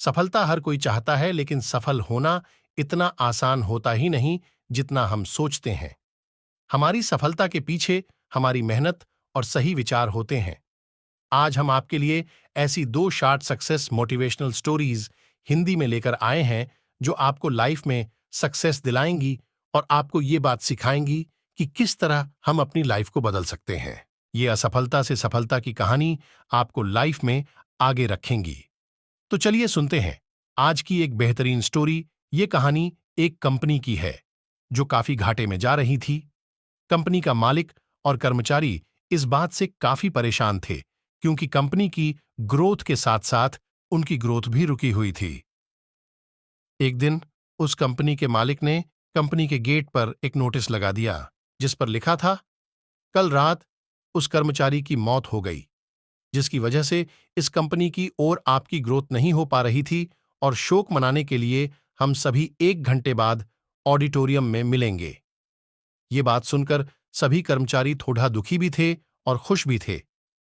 सफलता हर कोई चाहता है, लेकिन सफल होना इतना आसान होता ही नहीं जितना हम सोचते हैं। हमारी सफलता के पीछे हमारी मेहनत और सही विचार होते हैं। आज हम आपके लिए ऐसी 2 short success motivational stories Hindi में लेकर आए हैं जो आपको लाइफ में सक्सेस दिलाएंगी और आपको ये बात सिखाएंगी कि किस तरह हम अपनी लाइफ को बदल सकते हैं। ये असफलता से सफलता की कहानी आपको लाइफ में आगे रखेंगी। तो चलिए सुनते हैं आज की एक बेहतरीन स्टोरी। ये कहानी एक कंपनी की है जो काफी घाटे में जा रही थी। कंपनी का मालिक और कर्मचारी इस बात से काफी परेशान थे क्योंकि कंपनी की ग्रोथ के साथ साथ उनकी ग्रोथ भी रुकी हुई थी। एक दिन उस कंपनी के मालिक ने कंपनी के गेट पर एक नोटिस लगा दिया जिस पर लिखा था, कल रात उस कर्मचारी की मौत हो गई, जिसकी वजह से इस कंपनी की और आपकी ग्रोथ नहीं हो पा रही थी और शोक मनाने के लिए हम सभी 1 घंटे बाद ऑडिटोरियम में मिलेंगे। ये बात सुनकर सभी कर्मचारी थोड़ा दुखी भी थे और खुश भी थे।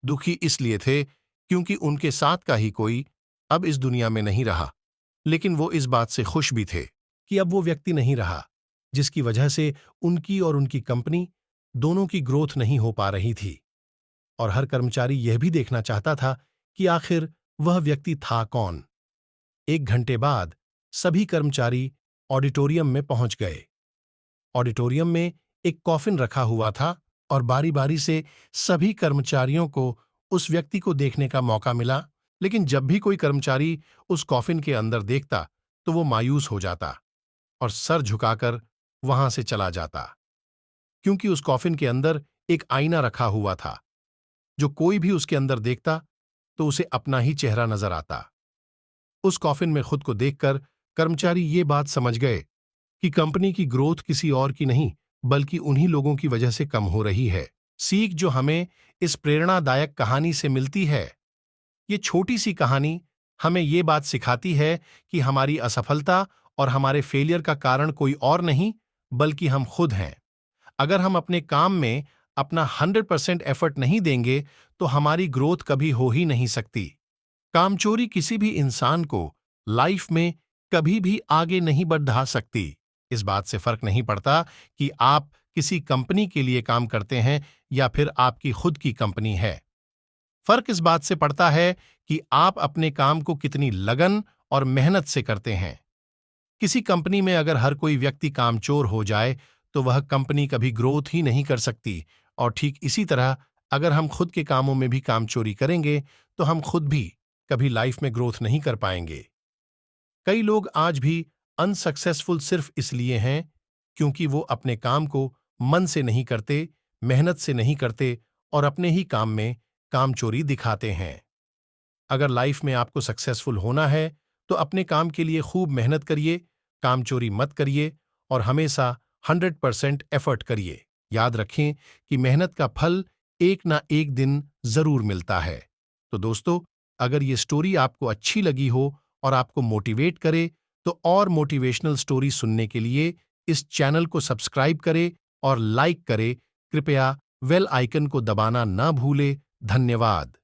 दुखी इसलिए थे क्योंकि उनके साथ का ही कोई अब इस दुनिया में नहीं रहा, लेकिन वो इस बात से खुश भी थे कि अब वो व्यक्ति नहीं रहा जिसकी वजह से उनकी और उनकी कंपनी दोनों की ग्रोथ नहीं हो पा रही थी। और हर कर्मचारी यह भी देखना चाहता था कि आखिर वह व्यक्ति था कौन। 1 घंटे बाद सभी कर्मचारी ऑडिटोरियम में पहुंच गए। ऑडिटोरियम में एक कॉफिन रखा हुआ था और बारी बारी से सभी कर्मचारियों को उस व्यक्ति को देखने का मौका मिला, लेकिन जब भी कोई कर्मचारी उस कॉफिन के अंदर देखता तो वो मायूस हो जाता और सर झुकाकर वहां से चला जाता, क्योंकि उस कॉफिन के अंदर एक आईना रखा हुआ था। जो कोई भी उसके अंदर देखता तो उसे अपना ही चेहरा नजर आता। उस कॉफिन में खुद को देखकर कर्मचारी ये बात समझ गए कि कंपनी की ग्रोथ किसी और की नहीं बल्कि उन्हीं लोगों की वजह से कम हो रही है। सीख जो हमें इस प्रेरणादायक कहानी से मिलती है, ये छोटी सी कहानी हमें ये बात सिखाती है कि हमारी असफलता और हमारे फेलियर का कारण कोई और नहीं बल्कि हम खुद हैं। अगर हम अपने काम में अपना 100% एफर्ट नहीं देंगे तो हमारी ग्रोथ कभी हो ही नहीं सकती। कामचोरी किसी भी इंसान को लाइफ में कभी भी आगे नहीं बढ़ा सकती। इस बात से फर्क नहीं पड़ता कि आप किसी कंपनी के लिए काम करते हैं या फिर आपकी खुद की कंपनी है। फर्क इस बात से पड़ता है कि आप अपने काम को कितनी लगन और मेहनत से करते हैं। किसी कंपनी में अगर हर कोई व्यक्ति कामचोर हो जाए तो वह कंपनी कभी ग्रोथ ही नहीं कर सकती, और ठीक इसी तरह अगर हम खुद के कामों में भी कामचोरी करेंगे तो हम खुद भी कभी लाइफ में ग्रोथ नहीं कर पाएंगे। कई लोग आज भी अनसक्सेसफुल सिर्फ इसलिए हैं क्योंकि वो अपने काम को मन से नहीं करते, मेहनत से नहीं करते और अपने ही काम में कामचोरी दिखाते हैं। अगर लाइफ में आपको सक्सेसफुल होना है तो अपने काम के लिए खूब मेहनत करिए, कामचोरी मत करिए और हमेशा 100% एफर्ट करिए। याद रखें कि मेहनत का फल एक ना एक दिन जरूर मिलता है। तो दोस्तों, अगर ये स्टोरी आपको अच्छी लगी हो और आपको मोटिवेट करे तो और मोटिवेशनल स्टोरी सुनने के लिए इस चैनल को सब्सक्राइब करें और लाइक करें। कृपया बेल आइकन को दबाना ना भूले। धन्यवाद।